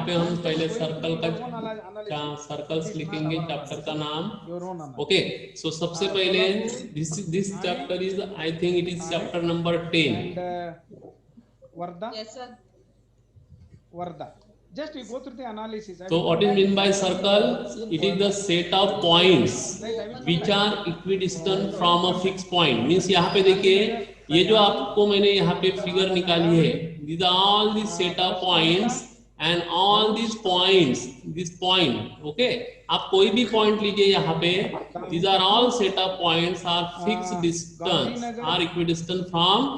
पे हम पहले सर्कल का सर्कल्स लिखेंगे, चैप्टर का नाम। ओके, सो सबसे पहले this chapter is, I think it is chapter number 10. Varda. Yes, sir. Varda. Just you go through the analysis. So what is mean by circle? It is the set of points which are equidistant from a fixed point. Means यहाँ पे देखिए, ये जो आपको मैंने यहाँ पे figure निकाली है, these are all the set of points and all these points, this point, okay? आप कोई भी point लीजिए यहाँ पे, these are all set of points are fixed distance, are equidistant from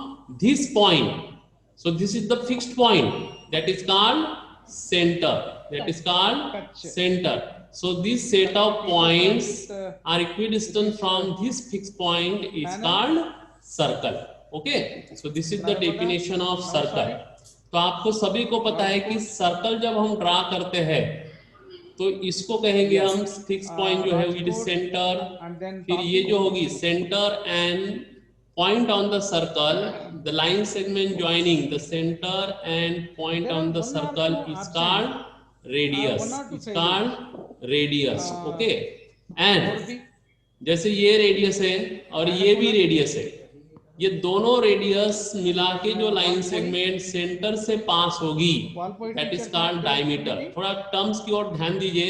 this point. So this is the fixed point, that is called center. That is called center. So this set of points are equidistant from this fixed point is called circle. Okay, so this is the definition of circle. तो आपको सभी को पता है कि circle जब हम draw करते हैं तो इसको कहेंगे हम फिक्स पॉइंट जो है विद सेंटर, फिर ये जो होगी centre and point on the circle, the line segment joining the center and point on the circle is called radius. It's called radius. Okay, and जैसे ये रेडियस है और ये भी रेडियस है, ये दोनों रेडियस मिला के जो लाइन सेगमेंट सेंटर से पास होगी, that is called diameter. थोड़ा टर्म्स की ओर ध्यान दीजिए,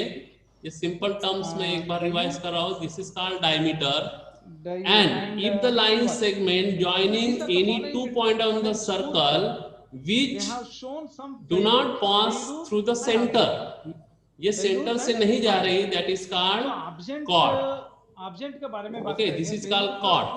ये सिंपल टर्म्स में एक बार रिवाइज कर रहा हूँ. This is called diameter. And if the line segment joining any 2 points on the circle which do not pass through the center, ये सेंटर से नहीं जा रही, that is called chord. Okay, this is called chord.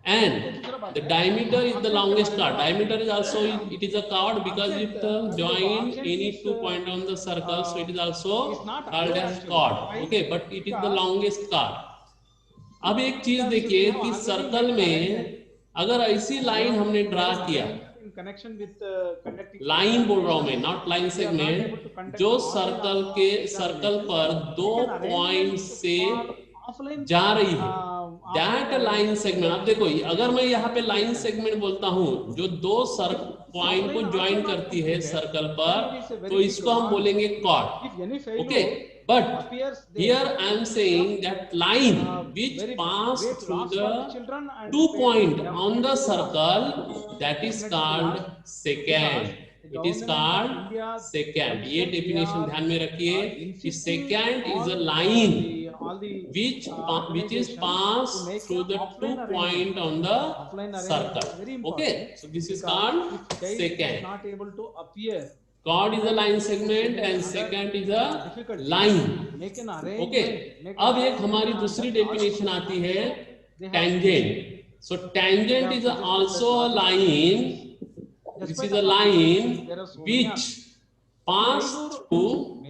And the diameter is the longest chord. Diameter is also, it is a chord because it join any 2 points on the circle, so it is also called as chord. Okay, but it is the longest chord. अब एक चीज देखिए कि circle में अगर ऐसी line हमने draw किया, लाइन बोल रहा हूं मैं, नॉट लाइन सेगमेंट, जो सर्कल पर 2 पॉइंट से जा रही है, दैट लाइन सेगमेंट. अब देखो, अगर मैं यहाँ पे लाइन सेगमेंट बोलता हूँ जो 2 पॉइंट को ज्वाइन करती है सर्कल पर, तो इसको हम बोलेंगे chord. Okay, but here I am saying that line which pass through the 2 point on the circle, that is called secant. It is called secant. ये definition ध्यान में रखिए कि secant is a line which is passed through the 2 point on the circle. Okay, so this is called secant. Not able to appear. Chord is a line segment and secant is a line. Okay, अब एक हमारी दूसरी definition आती है tangent. So tangent is also a line. This is a line which pass through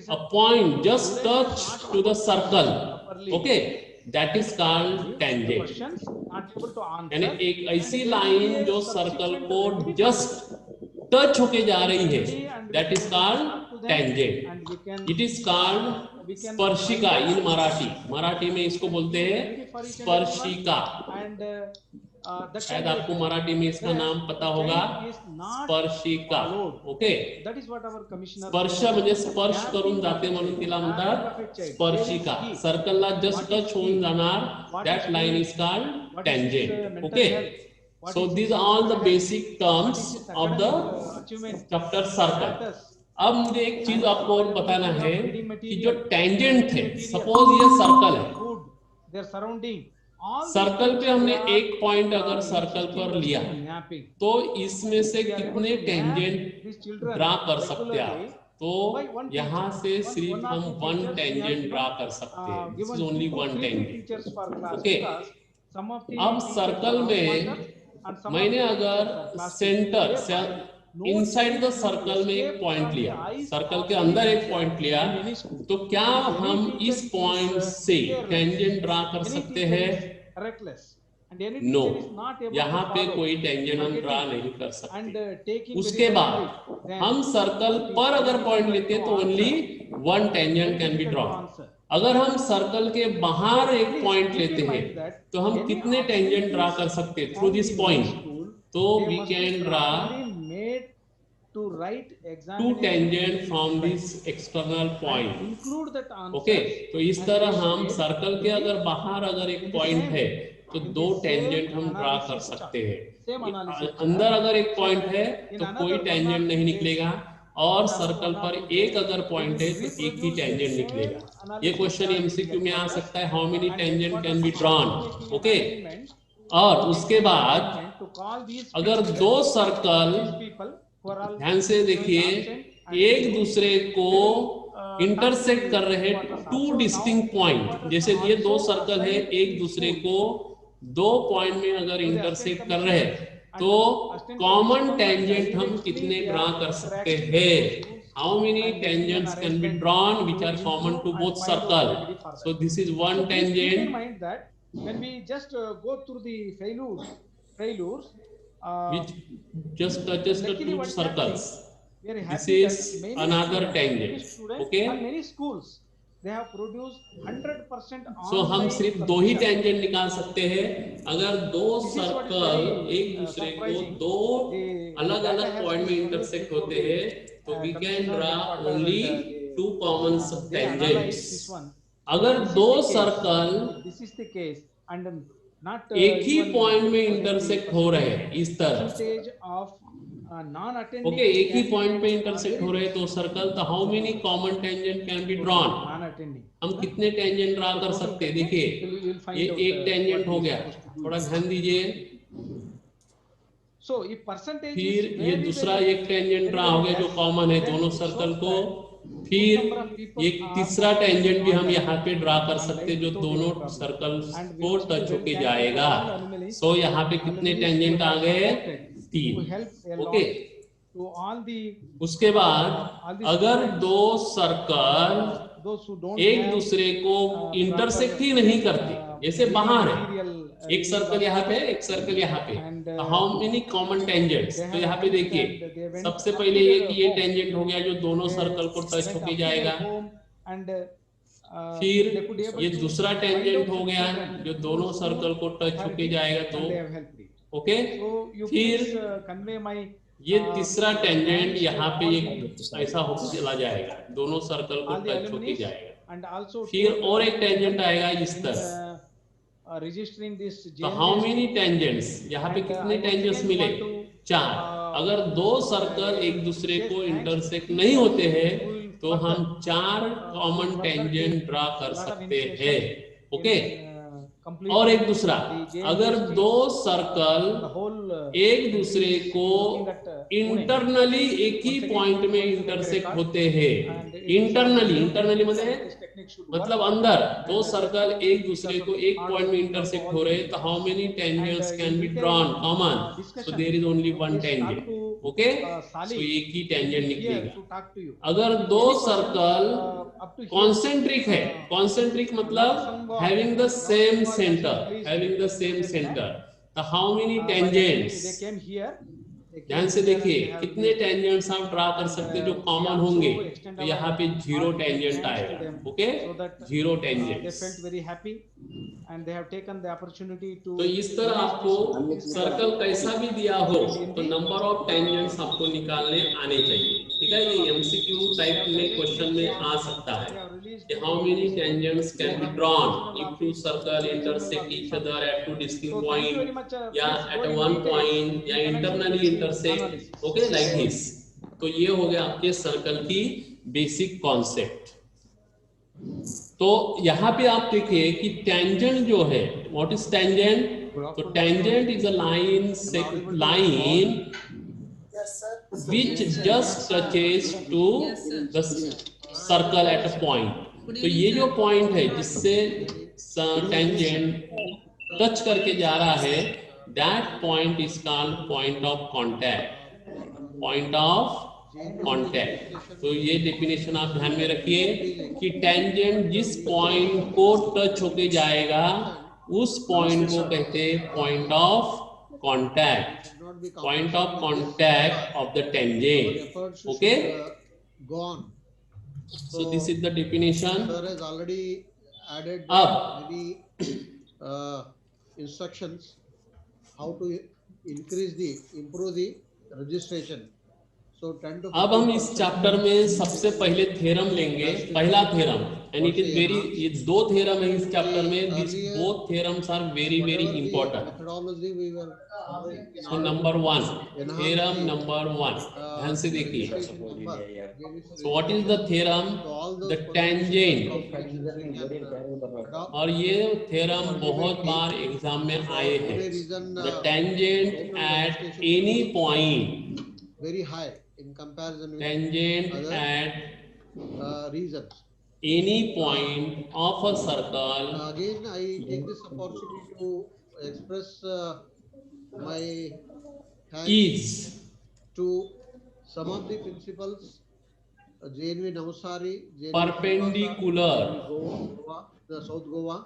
a point just touch to the circle. Okay, that is called tangent. यानी एक ऐसी line जो सर्कल को जस्ट टच होके जा रही है, that is called tangent. It is called स्पर्शिका इन मराठी में इसको बोलते हैं स्पर्शिका. शायद आपको मराठी में इसका नाम पता होगा, स्पर्शिका. ओके, स्पर्श म्हणजे स्पर्श करून जाते म्हणून तिला म्हणतात स्पर्शिका. सर्कलला जस्ट टच होऊन जाणार, that line is called tangent. Okay, so these are all the basic terms of the chapter circle. अब मुझे एक चीज आपको और बताना है कि जो टेंजेंट थे, सपोज ये सर्कल है, सर्कल पे हमने एक पॉइंट अगर सर्कल पर लिया तो इसमें से कितने टेंजेंट ड्रा कर सकते हैं आप? तो यहाँ से सिर्फ हम 1 टेंजेंट ड्रा कर सकते हैं. This is only 1 tangent. Okay, अब सर्कल में मैंने अगर सेंटर इनसाइड द सर्कल में एक पॉइंट लिया, सर्कल के अंदर एक पॉइंट लिया, तो क्या हम इस पॉइंट से टेंजेंट ड्रा कर सकते हैं? नो, यहाँ पे कोई टेंजेंट हम ड्रा नहीं कर सकते. उसके बाद हम सर्कल पर अगर पॉइंट लेते हैं तो only 1 tangent can be draw. अगर हम सर्कल के बाहर एक पॉइंट लेते हैं तो हम कितने टेंजेंट ड्रा कर सकते हैं थ्रू दिस पॉइंट? तो we can draw to write two examination tangent from this external and point. include that answer. Okay, तो इस तरह हम and सर्कल के अगर बाहर अगर एक पॉइंट है तो in दो the same टेंजेंट हम ड्रा कर analysis सकते हैं. same analysis अंदर अगर एक so पॉइंट है in तो another कोई one or टेंजेंट two नहीं days, निकलेगा, और in another circle one or पर two एक days, अगर we पॉइंट will है तो एक ही reproduce the टेंजेंट same निकलेगा. ये analysis question done in MCQ में आ headquarters सकता है, how many and tangent headquarters can be also drawn. making an okay, arrangement और उसके बाद to call these अगर people, दो circle, these people who are all ध्यान से देखिए, एक दूसरे को इंटरसेक्ट कर रहे टू डिस्टिंक्ट पॉइंट, जैसे ये दो सर्कल है, एक दूसरे को दो पॉइंट में अगर इंटरसेक्ट कर रहे हैं तो कॉमन टेंजेंट हम कितने ड्रा कर सकते हैं. How many tangents can be drawn which are common to both circle. So this is one keep in tangent mind that when we just go through the failures which just touches the luckily two what is circles. happening, we are This happy is that many another students, tangent. many students Okay. and many schools they have produced 100% So हम online सिर्फ दो ही submission. Tangent निकाल सकते हैं. अगर दो This is what is circle very, एक दूसरे को surprising. दो The अलग data अलग has पॉइंट में been इंटरसेक्ट produced होते हैं तो before we the, can draw headquarter only and, two common they analyze tangents. this one. अगर This is दो the case. Circle This is the case and not एक ही even point में the intersect हो रहे हैं इस तरह, percentage of non-attending. ओके, एक ही पॉइंट पे इंटरसेक्ट हो रहे हैं दो सर्कल, तो how many common tangent can be drawn. non-attending. हम कितने टेंजेंट ड्रा कर सकते हैं. देखिए ये एक टेंजेंट हो गया, थोड़ा ध्यान दीजिए. So if percentage फिर is ये very, दूसरा very, एक टेंजेंट very, ड्रा very हो गया जो less, कॉमन है then दोनों it सर्कल shows को. that फिर good number of people एक are तीसरा टेंजेंट भी हम online यहाँ पे ड्रा कर online सकते हैं जो without दोनों any problem. Circle And we को must be टच very होके thankful जाएगा. to all anomalies. सो यहाँ पे कितने Anomalies टेंजेंट who आ have गए? supported, who 3. help a lot okay, to all the उसके बाद all the अगर students, दो सर्कल those who don't एक have दूसरे को इंटरसेक्ट ही नहीं करते, जैसे बाहर है, एक सर्कल यहाँ पे एक सर्कल यहाँ पे, हाउ मेनी कॉमन टेंजेंट्स. तो यहाँ पे देखिए सबसे पहले ये टेंजेंट हो गया जो दोनों सर्कल को टच होके जाएगा. फिर ये दूसरा टेंजेंट हो गया जो दोनों सर्कल को टच होके जाएगा. तो ओके, फिर ये तीसरा टेंजेंट यहाँ पे एक ऐसा होकर चला जाएगा, दोनों सर्कल को टच होके जाएगा. फिर और एक टेंजेंट आएगा इस तरह. registering this तो हाउ मेनी टेंजेंट्स, यहाँ पे कितने टेंजेंट्स मिले? 4. अगर दो सर्कल एक दूसरे को इंटरसेक्ट नहीं होते हैं तो हम 4 कॉमन टेंजेंट ड्रा कर सकते हैं. ओके, और एक दूसरा, अगर दो सर्कल एक दूसरे को इंटरनली एक ही पॉइंट में इंटरसेक्ट होते हैं, इंटरनली मतलब अंदर दो सर्कल एक दूसरे को एक पॉइंट में इंटरसेक्ट हो रहे हैं, तो how many tangents can be drawn common. So there is only one tangent. Okay, so एक ही टेंजेंट निकलेगा. अगर दो सर्कल कॉन्सेंट्रिक है, कॉन्सेंट्रिक मतलब हैविंग द सेम सेंटर, तो हाउ मेनी टेंजेंट्स. ध्यान से देखिए कितने टेंजेंट्स आप ड्रा कर सकते हैं जो कॉमन होंगे. तो यहाँ पे 0 टेंजेंट आएगा. Okay, 0 tangents. तो इस तरह आपको सर्कल कैसा भी दिया हो तो नंबर ऑफ टेंजेंट्स आपको निकालने आने चाहिए. ठीक है, ये एमसीक्यू टाइप में क्वेश्चन में आ सकता है कि how many tangents can be drawn if two circle intersect each other at two distinct point या एट वन पॉइंट या internally intersect. Okay, like this. तो ये हो गया आपके सर्कल की बेसिक कॉन्सेप्ट. तो यहाँ पे आप देखिए कि टेंजेंट जो है, व्हाट इज टेंजेंट? तो tangent is a line which just touches to the circle at a point. तो ये जो पॉइंट है जिससे टेंजेंट टच करके जा रहा है, that point is called point of contact. Point of contact. तो ये डेफिनेशन आप ध्यान में रखिए कि टेंजेंट जिस पॉइंट को टच होके जाएगा उस पॉइंट को कहते हैं point of contact. Point of contact of the tangent. Okay, gone. so this is the definition. Sir has already added many instructions how to improve the registration. So 10 to अब हम इस 15% chapter में सबसे पहले theorem लेंगे, पहला theorem, and it is very, ये दो थ्योरम है इस चैप्टर में, this both theorems are very very whatever the important. methodology we were following in so order number to one, enhance theorem the number one, ध्यान से देखिए। registration number, JVC so what is the registration. Theorem? So all the those tangent. qualifications we can adopt. और ये theorem बहुत बार exam में आए हैं। Today reason the tangent at any point, very high in comparison with tangent other at reasons. any point of a circle Again, I take this opportunity to express my thanks is to some of the principals, JNV Navsari, JNV perpendicular, Goa, the South Goa,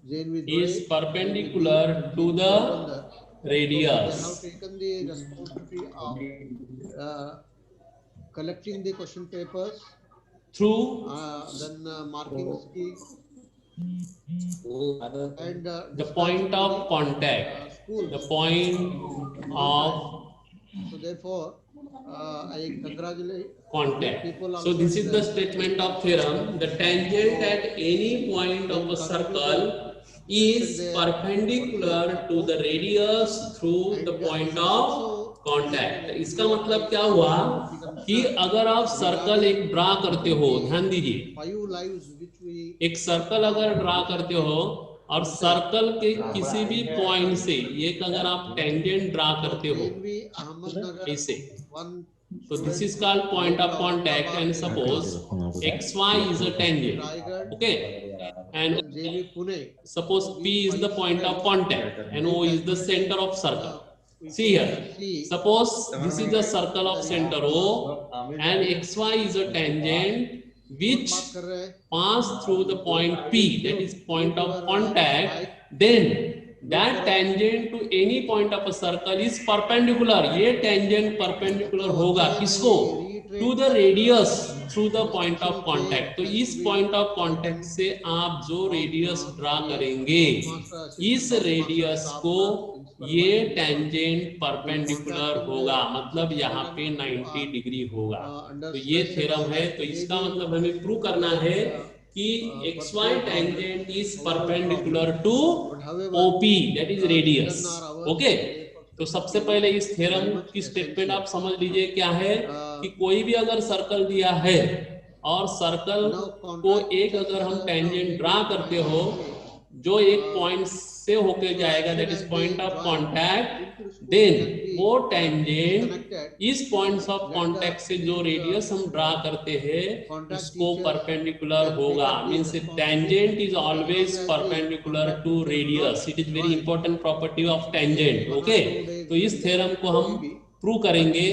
JNV is perpendicular to the They radius have taken the responsibility of collecting the question papers, through then marking key, and the point of contact, schools. the point of So therefore, I congratulate contact. people So also this in is the statement of theorem. The tangent at any point of a circle is perpendicular to the radius through the point of contact. इसका मतलब क्या हुआ कि अगर आप circle एक draw करते हो, ध्यान दीजिए, 5 lives which we एक सर्कल अगर ड्रा करते हो और सर्कल के किसी भी पॉइंट से एक अगर आप टेंजेंट ड्रा करते हो JNV Ahmednagar ऐसे, one. so this is called point of contact, and suppose xy is a tangent, okay, and JNV Pune. suppose P is the point of contact and O is the center of circle. See here, suppose this is the circle of center O and xy is a tangent which pass through the point P, that is point of contact, then that tangent to any point of a circle is perpendicular. ये tangent perpendicular होगा किसको? To the radius through the point of contact. तो इस point of contact से आप जो radius draw करेंगे, इस radius को ये tangent perpendicular होगा, मतलब यहाँ पे 90 डिग्री होगा। तो ये थ्योरम है, तो इसका मतलब हमें प्रूव करना है कि xy tangent is perpendicular to OP, that is radius, okay? तो सबसे पहले इस थ्योरम की स्टेटमेंट आप समझ लीजिए क्या है कि कोई भी अगर सर्कल दिया है और सर्कल को एक अगर हम टेंजेंट ड्रा करते हो जो एक पॉइंट से होके जाएगा, that is point of contact, then वो टेंजेंट इस पॉइंट्स ऑफ कांटेक्ट से जो रेडियस हम ड्रा करते हैं उसको परपेंडिकुलर होगा। Means tangent is always perpendicular to radius, it is very important property of tangent, okay? तो इस थ्योरम को हम प्रूव करेंगे।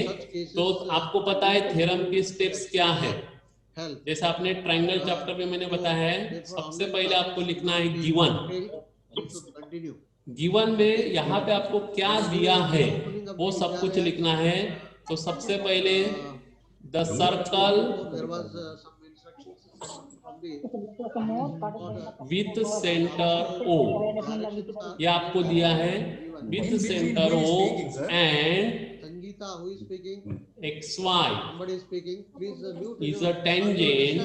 तो आपको पता है थ्योरम के स्टेप्स क्या है, जैसे आपने ट्रायंगल चैप्टर में मैंने बताया है, सबसे पहले आपको लिखना है गिवन। गिवन में यहाँ पे आपको क्या दिया है वो सब कुछ लिखना है। तो सबसे पहले the circle with centre O, ये आपको दिया है with centre O and who is speaking? xy Somebody is speaking. Please mute. is a tangent,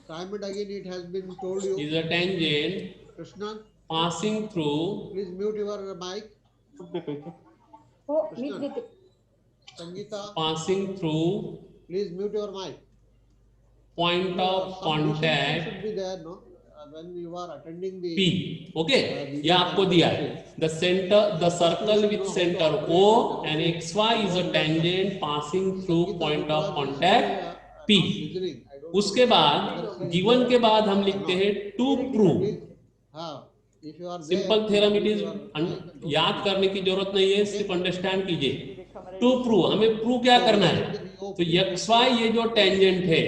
Time and again it has been told you. is a tangent Krishna, passing through, please mute your mic. Krishna. Sangeeta, passing through please mute your mic. point of contact Should be there, no? When you are attending the P, okay? ये आपको दिया है the center, the circle with center O and xy is a tangent passing through point of contact P. उसके बाद given के बाद हम लिखते हैं to prove. Simple theorem, it is याद करने की जरूरत नहीं है, सिर्फ अंडरस्टैंड कीजिए। टू प्रूव, हमें प्रूव क्या करना है? तो xy ये जो टेंजेंट है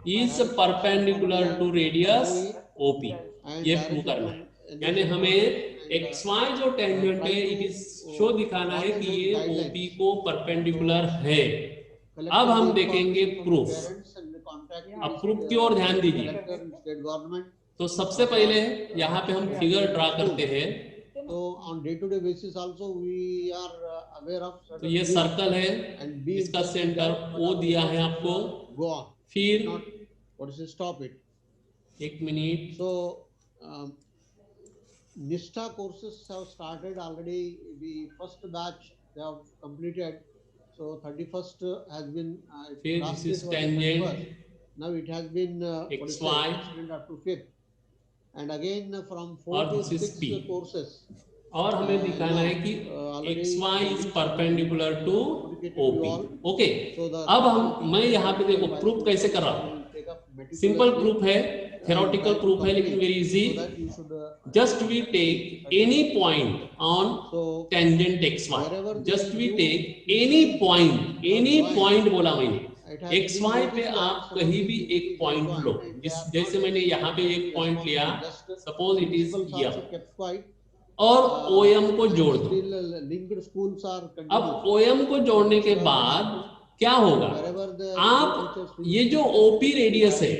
is perpendicular to radius OP, ये प्रूव करना है। यानी हमें xy जो टेंजेंट है इट इज शो दिखाना है कि ये OP को परपेंडिकुलर है। अब हम देखेंगे प्रूफ। अब प्रूफ की ओर ध्यान दीजिए। तो सबसे पहले यहाँ पे हम फिगर ड्रा करते हैं। So on day-to-day basis also we are aware of तो certain ये rules सर्कल है, and be इसका interested in centre that, O but दिया otherwise है it आपको। should go on. फिर Not what is it, stop it. एक minute, So Nishta courses have started already. The first batch they have completed. So 31st has been फिर last this date is was the tangent 31st. Now it has been what is it, XY extended up to 5th. And again from 4 और to this is 6 P, courses. और हमें दिखाना है कि already XY is colleagues have perpendicular to communicated to OP। all. Okay, So the अब हम community मैं यहाँ पे देखो vice प्रूफ कैसे कर principal रहा हूँ। will take up simple meticulously proof है, and theoretical try to proof है, लेकिन complete very easy. so that you should just we take any point on so tangent XY, wherever just the we new take any point, any joined, point बोला मैंने, it has been XY पे noticed आप that some of कहीं the भी एक communities have point joined low, and they जिस have जैसे not मैंने यहाँ पे taken एक any पॉइंट लिया, responsibility. Just suppose it is principals यम, also kept quiet और OM को and जोड़ दो। still linked schools are अब continued. OM को जोड़ने के So what बाद happened? क्या होगा, Wherever the आप teachers ये जो OP रेडियस है,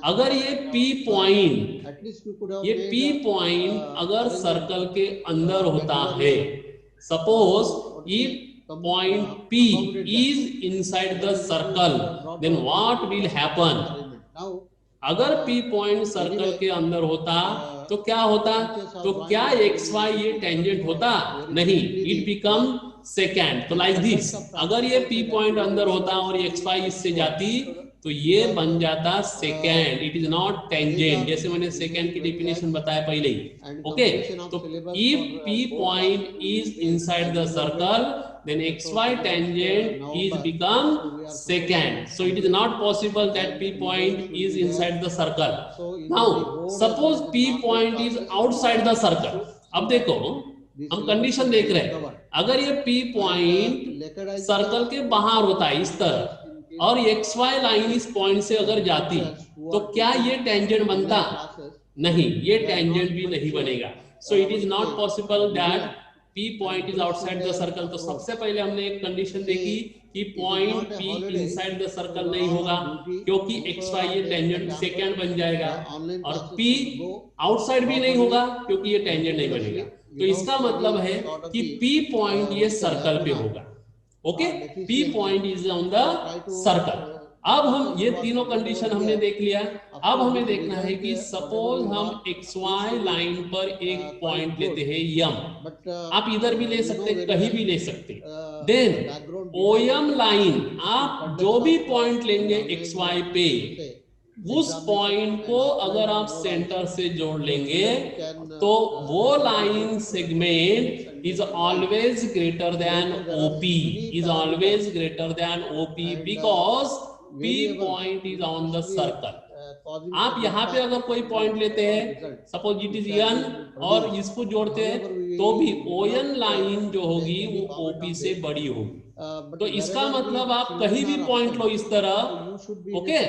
अगर ये P point, at least you could have ये made P पॉइंट अगर arrangement सर्कल के अंदर होता at your है, level. सपोज ये if point P is inside the circle, then what will happen? Now अगर P पॉइंट सर्कल के अंदर होता तो क्या होता, तो क्या XY ये टेंजेंट होता, नहीं, इट बिकम सेकेंड। तो लाइक दिस, अगर ये P पॉइंट अंदर होता और XY इससे जाती तो ये बन जाता second, it is not tangent, जैसे मैंने सेकेंड की डेफिनेशन बताया पहले ही। ओके, तो if P point is inside the circle, then XY tangent is become secant. So it is not possible that P point is inside the circle. Now suppose P point is outside the circle. अब देखो हम condition देख रहे हैं, अगर ये P point circle के बाहर होता है इस तरह और XY लाइन इस पॉइंट से अगर जाती तो क्या ये टेंजेंट बनता, नहीं, ये टेंजेंट भी नहीं बनेगा। So it is not possible that P point is outside the circle. तो सबसे पहले हमने एक कंडीशन देखी कि point P inside the circle नहीं होगा क्योंकि XY ये टेंजेंट सेकेंड बन जाएगा, और P आउटसाइड भी नहीं होगा क्योंकि ये टेंजेंट नहीं बनेगा। तो इसका मतलब है कि P पॉइंट ये सर्कल पे होगा। Okay, P point is on the circle. अब हम ये तीनों कंडीशन हमने देख लिया, अब हमें देखना है कि सपोज हम XY लाइन पर एक पॉइंट लेते हैं यम, आप इधर भी ले सकते, कहीं भी ले सकते। देन OM लाइन, आप जो भी पॉइंट लेंगे XY पे, उस पॉइंट को अगर आप सेंटर से जोड़ लेंगे तो वो line segment is always greater than OP, is always greater than OP because P point is on the circle. आप यहाँ पे अगर कोई पॉइंट लेते हैं, सपोज इट इज N, और इसको जोड़ते हैं तो भी ON लाइन जो होगी वो OP से बड़ी होगी। तो इसका मतलब आप कहीं भी पॉइंट लो इस तरह, ओके,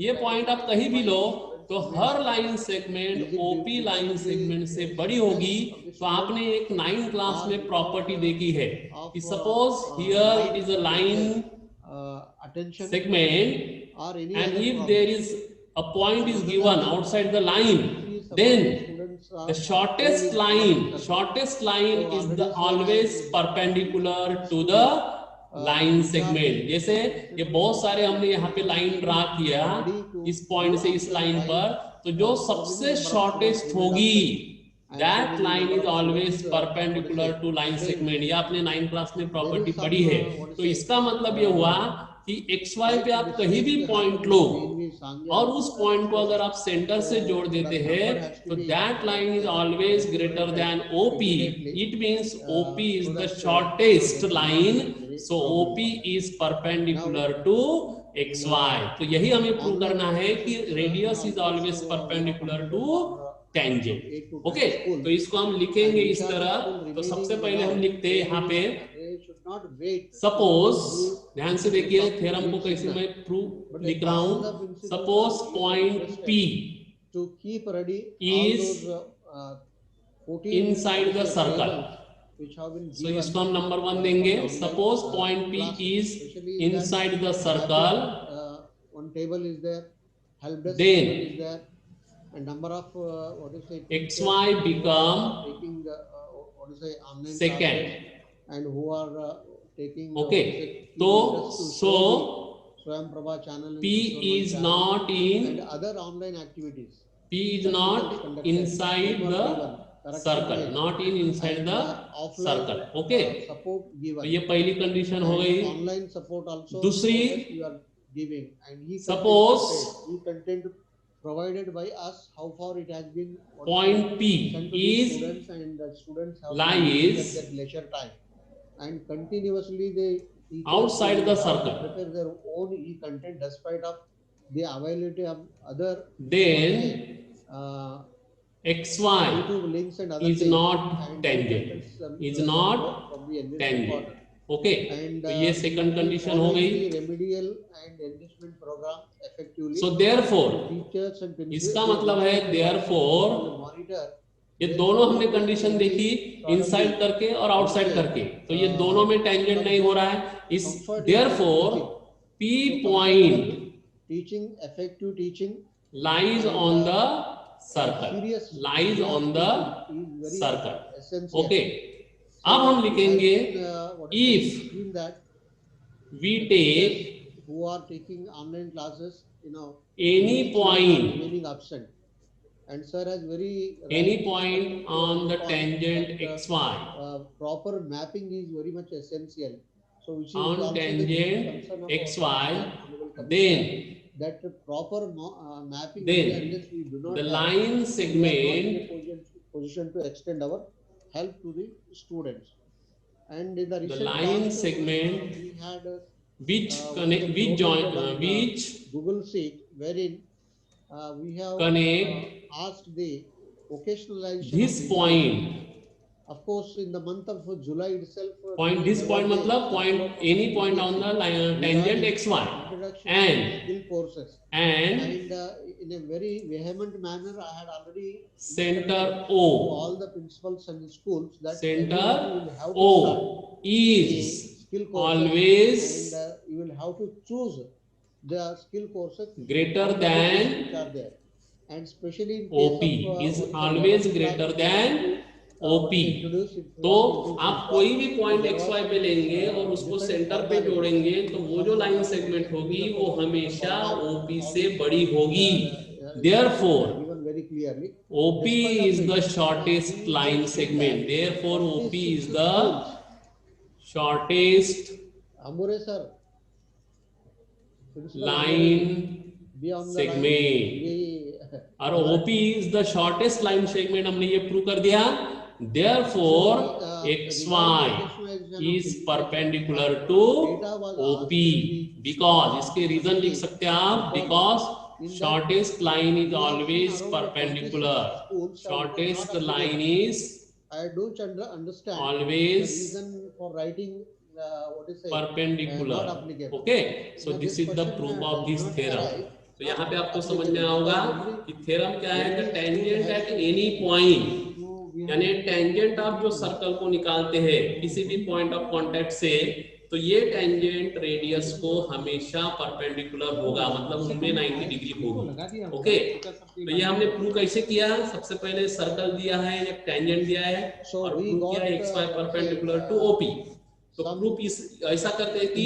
ये पॉइंट आप कहीं भी लो तो हर line segment OP line segment से बड़ी होगी। तो आपने एक 9th क्लास में प्रॉपर्टी देखी है कि suppose here it is a line segment and if there is a point is given outside the line, then the shortest line is the always perpendicular to the line segment। जैसे ये बहुत सारे हमने यहाँ पे लाइन ड्रा किया इस point से इस लाइन पर, तो जो सबसे शॉर्टेस्ट होगी that line is always perpendicular to line segment। ये आपने 9th क्लास में प्रॉपर्टी पढ़ी है। तो इसका मतलब ये हुआ कि XY पे आप कहीं भी पॉइंट लो और उस पॉइंट को अगर आप सेंटर से जोड़ देते हैं तो that line is always greater than OP। It means OP is the shortest line, so OP is perpendicular to XY। तो यही हमें प्रूव करना है कि radius is always perpendicular to tangent. Okay, तो इसको हम लिखेंगे इस तरह। तो सबसे पहले हम लिखते हैं यहाँ पे, सपोज, ध्यान से देखिए थ्योरम को कैसे मैं प्रूव लिख रहा हूं। Suppose point P is inside the circle, so इसको हम नंबर 1 देंगे। Suppose point P is inside the circle, one table is there, help desk then is there, and number of what is it? XY become taking what is it? Online second. classes, and who are taking Okay. what is it, तो interest to so Swayam Prabha channel and P Kishore One is channel not and in other online activities. P is Practicals not conducted, inside homework the given, correction circle, made, not in inside and the offline circle. Okay. support तो given, ये पहली condition हो and गई. online support also दूसरी, you are giving, and suppose content provided by us, how far it has been what is point it, P sent to the is students, and the students have lies to use at their leisure time, and continuously they teachers outside will the have to circle. prepare their own e-content despite of the availability of other Then XY YouTube links and other is things, not and tangent. Is from not the enrichment tangent. part. Okay. And तो ये second condition हो following गई. the remedial and enrichment program effectively. So therefore, teachers and इसका मतलब है therefore monitor ये दोनों हमने कंडीशन देखी इनसाइड करके और आउटसाइड करके, तो ये दोनों में टेंजेंट नहीं हो रहा है. इस therefore P point teaching, effective teaching lies on the circle, serious lies on the is very circle. essential. Okay. अब हम लिखेंगे if that we take who are taking online classes, any point, remaining absent, and sir has very any point on the tangent XY, proper mapping is very much essential. So which is on also the tangent concern of XY, then that proper mapping, Then unless we do not the have, line we are segment not in a position to extend our help to the students. And in the recent line past, segment we had which connect, which join, which Google Sheet, wherein we have connect asked the occasionalization this of point. Of course, in the month of July itself, Point, this point मतलब point, any point on the line, tangent XY, and skill courses, and in a very vehement manner, I had already center to O, all the principals and the schools that center everybody will have to O start is skill courses, always and you will have to choose the skill courses greater which than are there, and especially in OP case is of, always greater than OP. तो आप कोई भी point XY पे लेंगे और उसको centre पे जोड़ेंगे तो वो जो लाइन सेगमेंट होगी वो हमेशा OP से बड़ी होगी. Therefore given very clearly, OP is the shortest line segment. Therefore OP is the shortest Ambure sir, line be on the segment. line, और OP is the shortest line segment, हमने ये prove कर दिया. Therefore XY is perpendicular to OP, because इसके reason लिख सकते हैं आप, because shortest line is always perpendicular. Shortest line is I don't understand always the reason for writing what is it, perpendicular. not applicable. Okay, so this is the proof of this theorem. तो यहाँ पे आपको समझ में आएगा कि theorem क्या है कि टेंजेंट एट एनी पॉइंट, यानी टेंजेंट आप जो सर्कल को निकालते हैं किसी भी पॉइंट ऑफ कांटेक्ट से, तो ये टेंजेंट रेडियस को हमेशा परपेंडिकुलर होगा, मतलब उनमें 90 डिग्री होगी. ओके, तो ये हमने प्रूव कैसे किया? सबसे पहले सर्कल दिया है, एक टेंजेंट दिया है और प्रूव किया XY परपेंडिकुलर टू OP. तो प्रूफ ऐसा करते हैं कि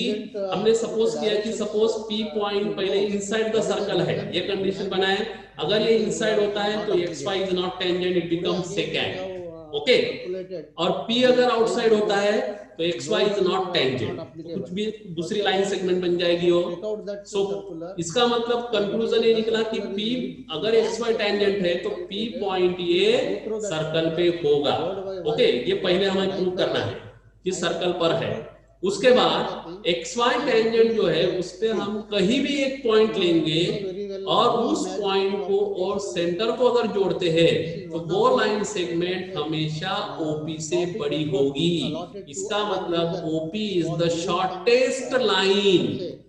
हमने सपोज किया कि सपोज P पॉइंट पहले इनसाइड द सर्कल है, ये कंडीशन बनाए. अगर ये इनसाइड होता है तो XY is not tangent, it becomes second. Okay, और P अगर आउटसाइड होता है तो XY इज नॉट टेंजेंट, कुछ भी दूसरी लाइन सेगमेंट बन जाएगी वो. सो इसका मतलब कंक्लूजन ये निकला कि P अगर XY टेंजेंट है तो P पॉइंट ये सर्कल पे होगा. ओके, ये पहले हमें प्रूव करना है कि सर्कल पर है. उसके बाद XY टेंजेंट जो है उस पे हम कहीं भी एक पॉइंट लेंगे और उस पॉइंट को और सेंटर को अगर जोड़ते हैं तो वो लाइन सेगमेंट हमेशा OP से बड़ी होगी. इसका मतलब OP is the shortest line.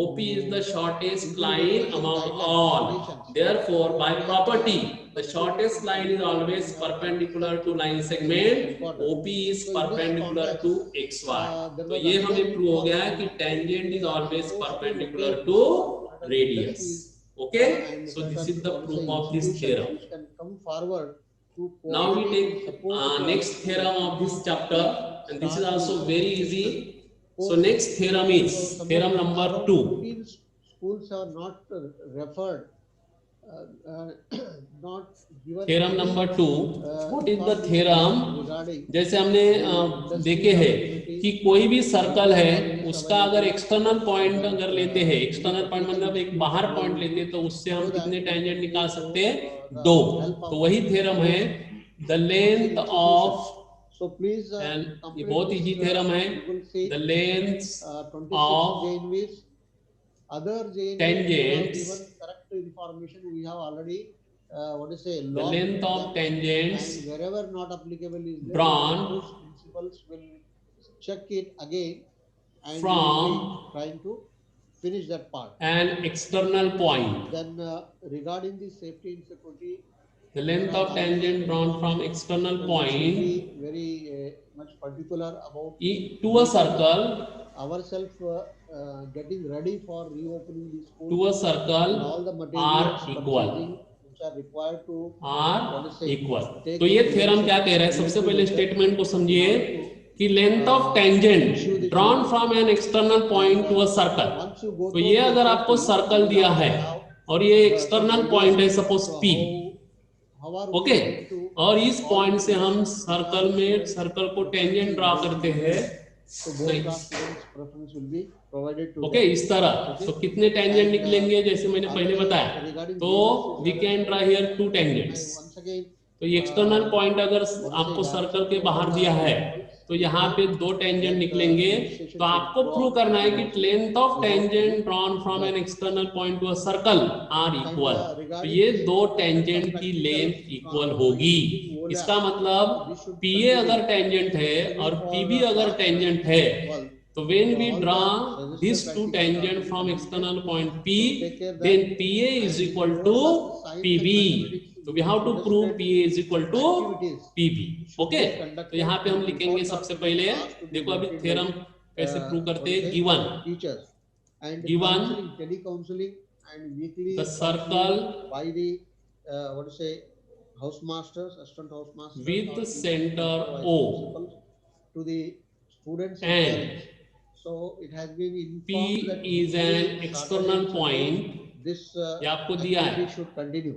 OP is the shortest line among all. Therefore, by property, the shortest line is always perpendicular to line segment. OP is perpendicular to XY. तो ये हमें prove हो गया है कि tangent is always perpendicular to radius. Okay, and so this is certain, the what to proof say, of this institutions theorem. which can come forward to Now we coordinate and take support next theorem of this chapter, and this is start also the very education easy. So courses. next theorem So is some theorem of number around 2. 14 schools are not referred, not given Theorem any, number 2, what is the thought theorem? regarding जैसे हमने देखे हैं कि कोई भी circle है उसका अगर एक्सटर्नल पॉइंट अगर लेते हैं, एक्सटर्नल पॉइंट मतलब एक बाहर पॉइंट लेते हैं, तो उससे हम कितने टेंजेंट निकाल सकते हैं? 2. तो वही थ्योरम है the length of, so please and ये complete बहुत this, इजी थ्योरम है, Google Sheet, the length 26 of JNVs. Other JNVs tangents, given correct information, we have already what to say, the logged length of them, tangents and wherever not applicable is there, drawn those principals will check it again, and we from will be trying to finish that part. an external point. Then regarding the safety and security, The length of tangent drawn from external point very much particular about to a circle, ourselves getting ready for reopening the school, to a circle and all the are materials equal, purchasing which are required to are equal. take तो ये the theorem क्या कह रहा है? सबसे पहले statement को समझिए कि length of tangent drawn from an external point to a circle. तो ये अगर आपको सर्कल दिया है और ये एक्सटर्नल पॉइंट है सपोज P, ओके, और इस पॉइंट से हम सर्कल में सर्कल को टेंजेंट ड्रा करते हैं, ओके, इस तरह. तो कितने टेंजेंट निकलेंगे जैसे मैंने पहले बताया, तो we can draw here 2 tangents. तो ये एक्सटर्नल पॉइंट अगर आपको सर्कल के बाहर दिया है तो यहाँ पे 2 टेंजेंट निकलेंगे. तो आपको प्रूव करना है कि length of tangent drawn from an external point to a circle are equal. तो ये 2 टेंजेंट की लेंथ इक्वल होगी. इसका मतलब PA अगर टेंजेंट है और PB अगर टेंजेंट है, तो when we draw these 2 tangent from external point P, then PA is equal to PB. तो we have to prove PA is equal to PB. Okay, तो यहाँ पे हम लिखेंगे सबसे पहले, देखो अभी थ्योरम कैसे प्रूव करते हैं. given the circle by the what to say, house masters, assistant house masters, with center O to the students and parents. So it has been informed P that is an external point. this ये आपको दिया है, activity should continue.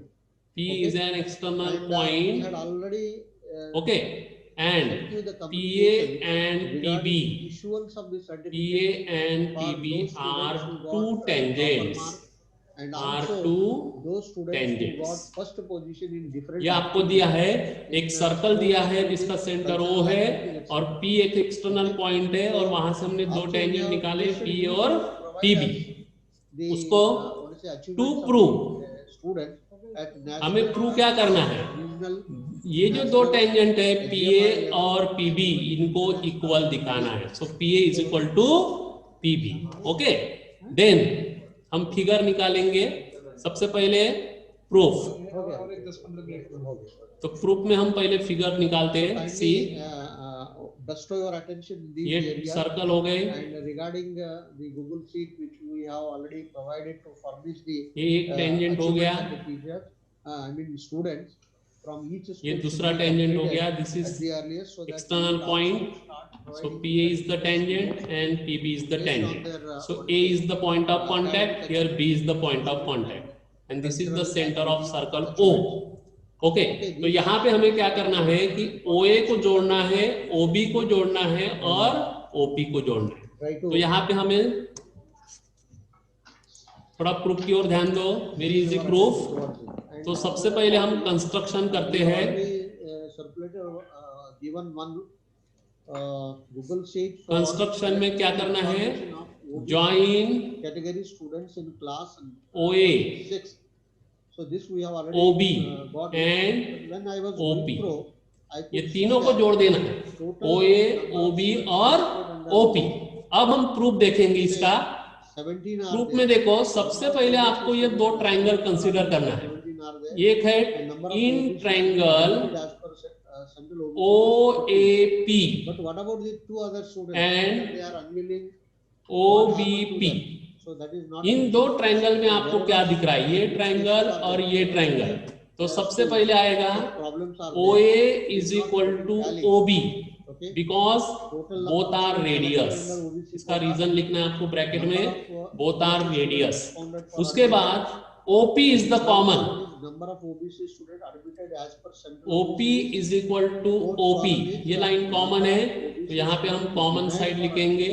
P is an external And we point, had already okay, and sent you the PA communication and regarding PB, the issuance of the PA certificate and for PB those students are who got 2 proper tangents, mark, and are also 2 those students tangents. who got first position in different. ये आपको दिया है, एक circle दिया है जिसका centre O है और P एक एक्सटर्नल पॉइंट है, और वहां से हमने 2 टेंजेंट निकाले P और PB. उसको टू प्रूव हमें प्रूव क्या करना है, ये जो 2 टेंजेंट है PA और PB, इनको इक्वल दिखाना है. So PA is equal to PB. Okay, then हम फिगर निकालेंगे. सबसे पहले प्रूफ, तो प्रूफ में हम पहले फिगर निकालते हैं. सी, bestow your attention in these ये areas. सर्कल हो गए, And regarding the Google Sheet which we have already provided to furnish the ये एक टेंजेंट हो गया, achievements of the teachers, I mean students from each school. ये दूसरा tangent हो गया. This is at the earliest, so that external we will point. also start So providing PA is the tangent and PB is the tangent. So A is the point of contact, here B is the point of contact, and this is the center of circle O. Okay, तो यहाँ पे हमें क्या करना है कि OA को जोड़ना है, OB को जोड़ना है और OP को जोड़ना है. तो यहाँ पे हमें थोड़ा प्रूफ की ओर ध्यान दो. Very easy proof. तो सबसे पहले हम कंस्ट्रक्शन करते हैं. कंस्ट्रक्शन में क्या करना है, join category students in class OA, 6. So this we have already OB got and when I was OP. going through, I could ये see तीनों को that जोड़ देना है, total OA, number of OB students और under OP. अब हम proof देखेंगे इसका. 17 are प्रूफ there. में देखो, सबसे पहले आपको ये 2 ट्रायंगल कंसीडर करना है. 17 are there. एक है And number of in OBs triangle as per central OBC. OAP But what about the 2 other students? And They are unwilling. OBP. So that is not. इन दो ट्रायंगल में आपको क्या दिख रहा है, ये ट्रायंगल और ये ट्रायंगल। तो सबसे पहले आएगा OA is equal to OB because both are radius. इसका रीजन लिखना है आपको ब्रैकेट में, बोथ आर रेडियस। उसके बाद OP is the common, number of OBC student admitted as per central OP is equal to OP, ये line common है तो यहाँ पे हम कॉमन साइड लिखेंगे।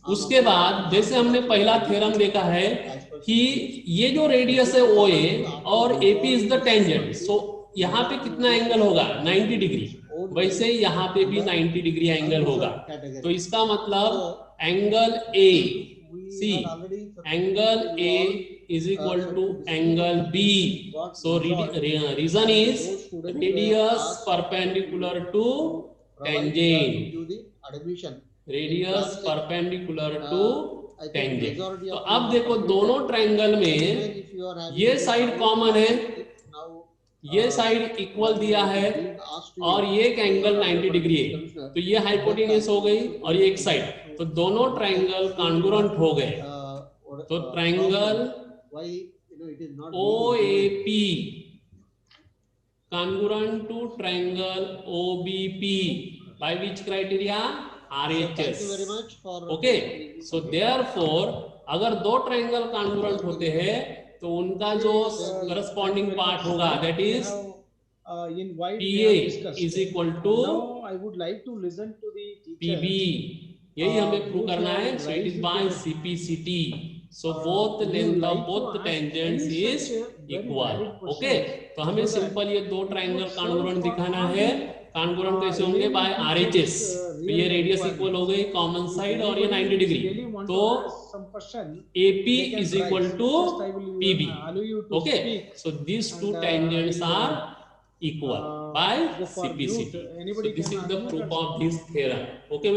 उसके बाद जैसे हमने पहला थ्योरम देखा है कि ये जो रेडियस है OA और AP इज द टेंजेंट, सो यहाँ पे कितना एंगल होगा 90 डिग्री, वैसे यहाँ पे भी 90 डिग्री एंगल होगा। तो इसका मतलब angle A, see angle A is equal to angle B. So reason is radius perpendicular to tangent. Radius perpendicular to tangent. तो अब देखो दोनों ट्रायंगल में ये साइड कॉमन है, ये साइड इक्वल दिया है और ये एक एंगल 90 डिग्री है, तो ये हाइपोटेन्यूस हो गई और ये एक साइड, तो दोनों ट्रायंगल कॉन्ग्रुएंट हो गए। तो triangle OAP congruent to triangle OBP by which criteria? RHS. Thank you very much for Okay, so therefore अगर दो ट्रायंगल कॉन्ग्रुएंट होते हैं तो उनका जो करस्पॉन्डिंग पार्ट होगा that is in white PA is equal to now I would like to listen to the teacher. PB, यही हमें प्रूव करना है। So it is by CPCT. So both length of both tangents is equal. Okay, तो हमें simple ये दो triangle congruent दिखाना है। कॉन्ग्रुएंट कैसे होंगे? By RHS। तो ये रेडियस इक्वल हो गई कॉमन साइड और ये 90 डिग्री, तो AP is equal to PB. Okay, so these two tangents are equal by CPCT. So this is the proof of this theorem. Okay.